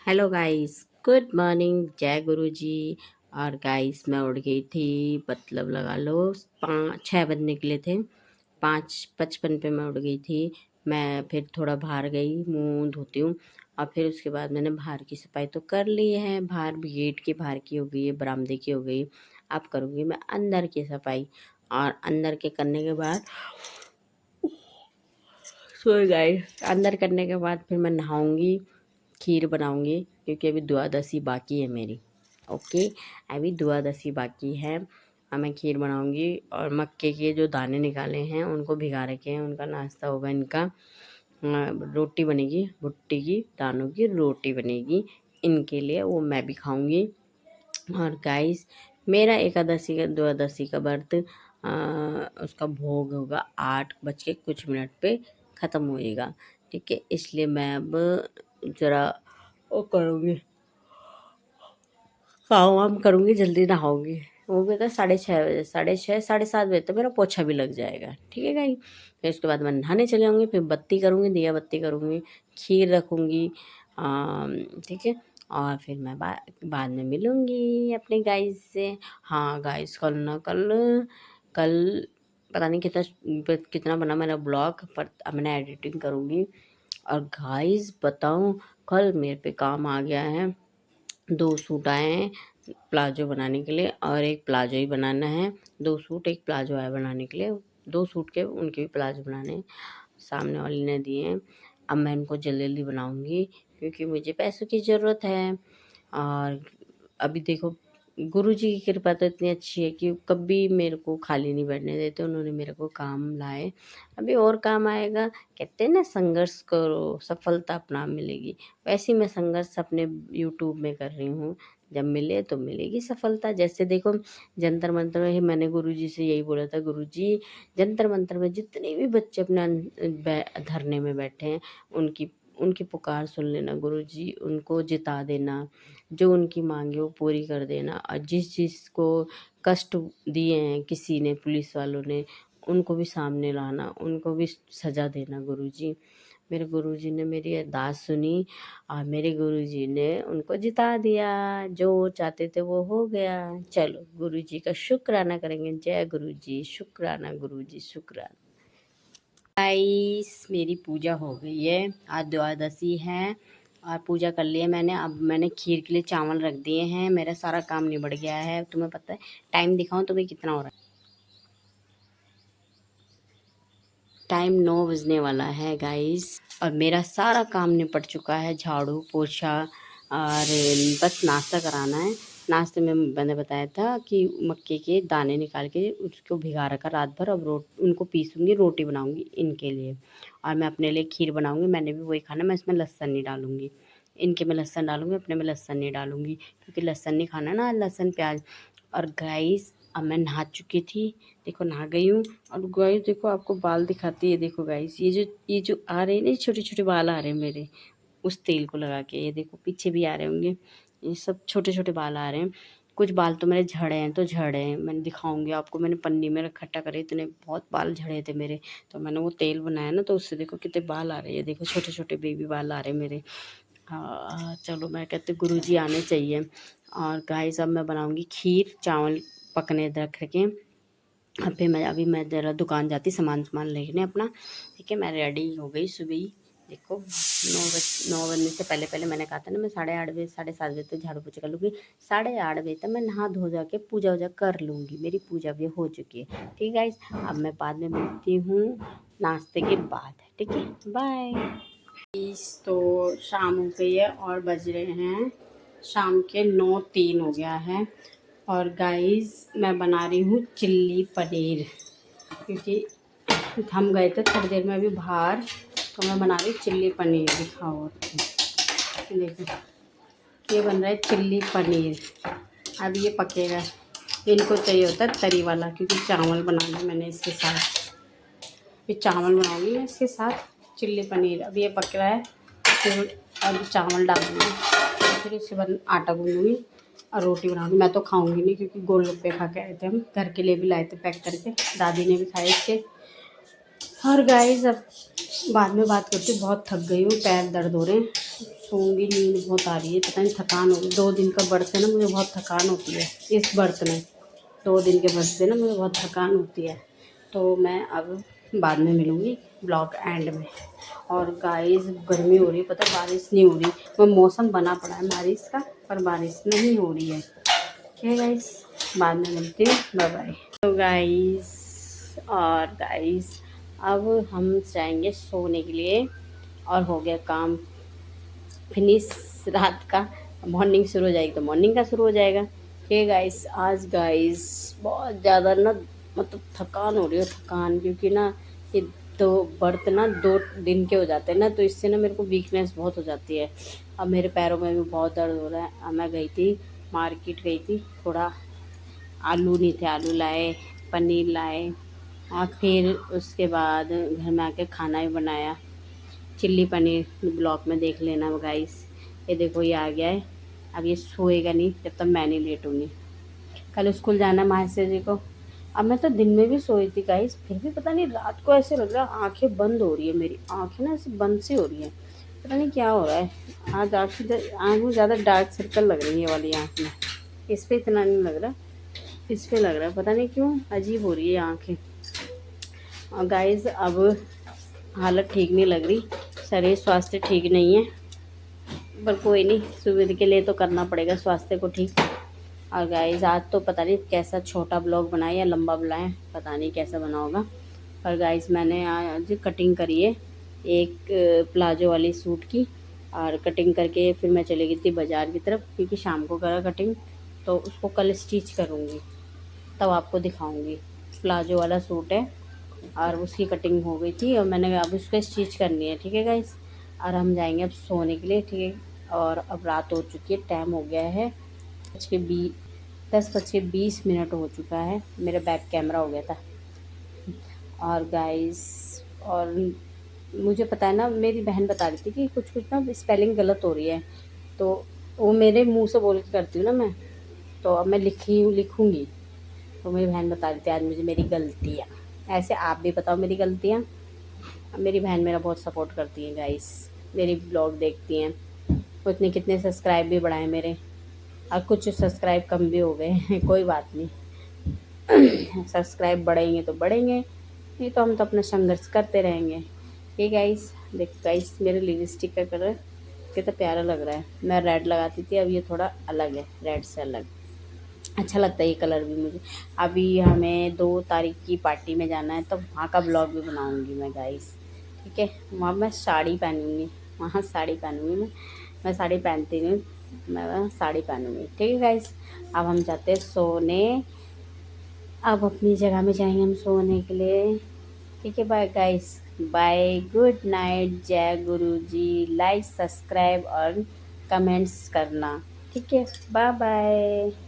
Hello guys, good morning, जय गुरु जी। और गाइस मैं उठ गई थी, मतलब लगा लो 5-6 बजे निकले थे, 5:55 पे मैं उठ गई थी। मैं फिर थोड़ा बाहर गई, मुंह धोती हूँ और फिर उसके बाद मैंने बाहर की सफाई तो कर ली है। बाहर भी गेट की बाहर की हो गई है, बरामदे की हो गई। अब करूँगी मैं अंदर की सफाई, और अंदर के करने के बाद सो गाइस अंदर करने के बाद फिर मैं नहाऊंगी, खीर बनाऊंगी क्योंकि अभी द्वादशी बाकी है मेरी। ओके, अभी द्वादशी बाकी है। अब मैं खीर बनाऊंगी और मक्के के जो दाने निकाले हैं उनको भिगा रखे हैं, उनका नाश्ता होगा इनका। रोटी बनेगी, भुट्टे की दानों की रोटी बनेगी इनके लिए, वो मैं भी खाऊंगी। और गाइस मेरा एकादशी का द्वादशी का व्रत उसका भोग होगा 8 बज के कुछ मिनट पे ख़त्म होएगा। ठीक है, इसलिए मैं अब ज़रा वो करूँगी, काम वाम करूँगी, जल्दी नहाऊंगी। वो भी था 6:30 बजे, 6:30 7:30 बजे तक मेरा पोछा भी लग जाएगा। ठीक है गाइस, फिर उसके बाद मैं नहाने चले जाऊँगी, फिर बत्ती करूँगी, दिया बत्ती करूँगी, खीर रखूँगी। ठीक है, और फिर मैं बाद में मिलूँगी अपने गाइस से। हाँ गाइस, कल कल पता नहीं कितना बना मेरा ब्लॉग, पर अब मैंने एडिटिंग करूँगी। और गाइस बताऊँ, कल मेरे पे काम आ गया है, 2 सूट आए हैं प्लाजो बनाने के लिए, और एक प्लाजो ही बनाना है। 2 सूट एक प्लाजो आया बनाने के लिए, 2 सूट के उनके भी प्लाजो बनाने हैं, सामने वाली ने दिए हैं। अब मैं इनको जल्दी जल्दी बनाऊंगी क्योंकि मुझे पैसों की ज़रूरत है। और अभी देखो, गुरुजी की कृपा तो इतनी अच्छी है कि कभी मेरे को खाली नहीं बैठने देते, उन्होंने मेरे को काम लाए, अभी और काम आएगा। कहते हैं ना, संघर्ष करो सफलता अपना मिलेगी, वैसे ही मैं संघर्ष अपने यूट्यूब में कर रही हूँ। जब मिले तो मिलेगी सफलता। जैसे देखो, जंतर मंतर में ही मैंने गुरुजी से यही बोला था, गुरुजी जंतर मंतर में जितने भी बच्चे अपना धरने में बैठे हैं, उनकी उनकी पुकार सुन लेना गुरुजी, उनको जिता देना, जो उनकी मांगे वो पूरी कर देना। और जिस चीज़ को कष्ट दिए हैं किसी ने, पुलिस वालों ने, उनको भी सामने लाना, उनको भी सज़ा देना गुरुजी। मेरे गुरुजी ने मेरी अरदास सुनी और मेरे गुरुजी ने उनको जिता दिया, जो वो चाहते थे वो हो गया। चलो गुरुजी का शुक्राना करेंगे, जय गुरुजी, शुक्राना गुरुजी, शुक्राना। गाइस मेरी पूजा हो गई है, आज द्वादशी है और पूजा कर ली है मैंने। अब मैंने खीर के लिए चावल रख दिए हैं, मेरा सारा काम निबट गया है। तुम्हें पता है टाइम दिखाऊं तुम्हें कितना हो रहा है? टाइम 9 बजने वाला है गाइस, और मेरा सारा काम निपट चुका है, झाड़ू पोछा, और बस नाश्ता कराना है। नाश्ते में मैंने बताया था कि मक्के के दाने निकाल के उसको भिगा रखा रात भर, अब उनको पीसूँगी, रोटी बनाऊँगी इनके लिए, और मैं अपने लिए खीर बनाऊँगी। मैंने भी वही खाना, मैं इसमें लहसुन नहीं डालूँगी, इनके में लहसुन डालूँगी, अपने में लहसुन नहीं डालूँगी क्योंकि लहसुन नहीं खाना ना, लहसुन प्याज। और गाइस अब मैं नहा चुकी थी, देखो नहा गई हूँ। और गाइस देखो, आपको बाल दिखाती है, देखो गाइस, ये जो आ रहे हैं ना, छोटे छोटे बाल आ रहे हैं मेरे उस तेल को लगा के, ये देखो पीछे भी आ रहे होंगे, ये सब छोटे छोटे बाल आ रहे हैं। कुछ बाल तो मेरे झड़े हैं, तो झड़े हैं, मैंने दिखाऊंगी आपको, मैंने पन्नी में इकट्ठा करे, इतने बहुत बाल झड़े थे मेरे, तो मैंने वो तेल बनाया ना, तो उससे देखो कितने बाल आ रहे हैं, देखो छोटे छोटे बेबी बाल आ रहे हैं मेरे। हाँ चलो, मैं कहती गुरुजी आने चाहिए। और गाइस अब मैं बनाऊंगी खीर, चावल पकने रख के, अब फिर अभी मैं ज़रा दुकान जाती सामान लेने अपना। ठीक है, मैं रेडी हो गई सुबह ही, देखो 9 बजने से पहले पहले मैंने कहा था ना, मैं 8:30 बजे 7:30 बजे तक झाड़ू पोछा कर लूँगी, 8:30 बजे तक मैं नहा धो जा के पूजा वूजा कर लूँगी, मेरी पूजा भी हो चुकी है। ठीक है गाइस, अब मैं बाद में मिलती हूँ नाश्ते के बाद। ठीक है, बाय। तो शाम हो गई है और बज रहे हैं शाम के 9:03 हो गया है। और गाइस मैं बना रही हूँ चिल्ली पनीर, क्योंकि हम गए थे थोड़ी देर में अभी बाहर, तो मैं बना रही हूँ चिल्ली पनीर, दिखाओ देखो, ये बन रहा है चिल्ली पनीर। अब ये पकेगा, इनको चाहिए होता है तरी वाला, क्योंकि चावल बनाना है मैंने इसके साथ, फिर चावल बनाऊंगी मैं इसके साथ चिल्ली पनीर। अब ये पक रहा है, फिर अब चावल डालूंगी, फिर उसके बाद आटा गूंदूंगी और रोटी बनाऊंगी। मैं तो खाऊंगी नहीं क्योंकि गोलगप्पे खा के आए थे, हम घर के लिए भी लाए थे पैक करके, दादी ने भी खाए थे। और गाइस अब बाद में बात करती हूँ, बहुत थक गई हूँ, पैर दर्द हो रहे हैं, सोऊंगी, नींद बहुत आ रही है, पता नहीं थकान होगी। 2 दिन का व्रत है ना, मुझे बहुत थकान होती है इस व्रत में। 2 दिन के व्रत से ना मुझे बहुत थकान होती है। तो मैं अब बाद में मिलूँगी ब्लॉग एंड में। और गाइस गर्मी हो रही है, पता है बारिश नहीं हो रही। वो मौसम बना पड़ा है बारिश का, पर बारिश नहीं हो रही है। ठीक है गाइस, बाद में मिलती हूँ, बाय बाय। तो गाइस अब हम जाएंगे सोने के लिए, और हो गया काम फिनिश रात का। मॉर्निंग शुरू हो जाएगी तो मॉर्निंग का शुरू हो जाएगा। ठीक है गाइस, आज गाइस बहुत ज़्यादा ना मतलब थकान हो रही है, थकान, क्योंकि ना ये तो व्रत ना 2 दिन के हो जाते हैं ना, तो इससे ना मेरे को वीकनेस बहुत हो जाती है। अब मेरे पैरों में भी बहुत दर्द हो रहा है। अब मैं गई थी मार्केट, गई थी थोड़ा, आलू नहीं थे, आलू लाए, पनीर लाए, और फिर उसके बाद घर में आके खाना भी बनाया, चिल्ली पनीर। ब्लॉग में देख लेना गाइस। ये देखो ये आ गया है। अब ये सोएगा नहीं जब तक मैं नहीं लेटूंगी। कल स्कूल जाना है माहेश्वर जी को। अब मैं तो दिन में भी सोई थी गाइस, फिर भी पता नहीं रात को ऐसे लग रहा है आंखें बंद हो रही है, मेरी आंखें ना ऐसे बंद सी हो रही है। पता नहीं क्या हो रहा है। आज आँख में ज़्यादा डार्क सर्कल लग रही है, ये वाली आँख में। इस पर इतना नहीं लग रहा, इस पर लग रहा है, पता नहीं क्यों अजीब हो रही है आँखें। और गाइस अब हालत ठीक नहीं लग रही, शरीर स्वास्थ्य ठीक नहीं है, पर कोई नहीं, सुविधा के लिए तो करना पड़ेगा स्वास्थ्य को ठीक। और गाइस आज तो पता नहीं कैसा छोटा ब्लॉग बनाए या लंबा बनाए, पता नहीं कैसा बना होगा। पर गाइस मैंने आज कटिंग करी है एक प्लाजो वाली सूट की, और कटिंग करके फिर मैं चली गई थी बाज़ार की तरफ, क्योंकि शाम को करा कटिंग, तो उसको कल स्टिच करूँगी, तब आपको दिखाऊँगी। प्लाजो वाला सूट है और उसकी कटिंग हो गई थी, और मैंने अब उसको स्टिच करनी है। ठीक है गाइस, और हम जाएंगे अब सोने के लिए। ठीक है, और अब रात हो चुकी है, टाइम हो गया है 10:20 हो चुका है। मेरा बैक कैमरा हो गया था। और गाइस, और मुझे पता है ना, मेरी बहन बता रही थी कि कुछ कुछ ना स्पेलिंग गलत हो रही है, तो वो मेरे मुंह से बोल के करती हूँ ना मैं, तो अब मैं लिखूँगी। तो मेरी बहन बता रही थी आज मुझे मेरी गलतियाँ। ऐसे आप भी बताओ मेरी गलतियाँ। मेरी बहन मेरा बहुत सपोर्ट करती है गाइस, मेरी ब्लॉग देखती हैं। उतने कितने सब्सक्राइब भी बढ़ाए मेरे, और कुछ सब्सक्राइब कम भी हो गए हैं, कोई बात नहीं। सब्सक्राइब बढ़ेंगे तो बढ़ेंगे, नहीं तो हम तो अपना संघर्ष करते रहेंगे। ये गाइस देखो गाइस, मेरे लिपस्टिक का कलर कितना प्यारा लग रहा है। मैं रेड लगाती थी, अब ये थोड़ा अलग है, रेड से अलग। अच्छा लगता है ये कलर भी मुझे। अभी हमें 2 तारीख की पार्टी में जाना है, तो वहाँ का ब्लॉग भी बनाऊँगी मैं गाइस। ठीक है, वहाँ मैं साड़ी पहनूँगी, वहाँ साड़ी पहनूँगी मैं साड़ी पहनती नहीं, मैं वहाँ साड़ी पहनूँगी। ठीक है गाइस, अब हम जाते हैं सोने, अब अपनी जगह में जाएंगे हम सोने के लिए। ठीक है, bye guys, bye, good night, जय गुरु जी। लाइक, सब्सक्राइब और कमेंट्स करना। ठीक है, बाय बाय।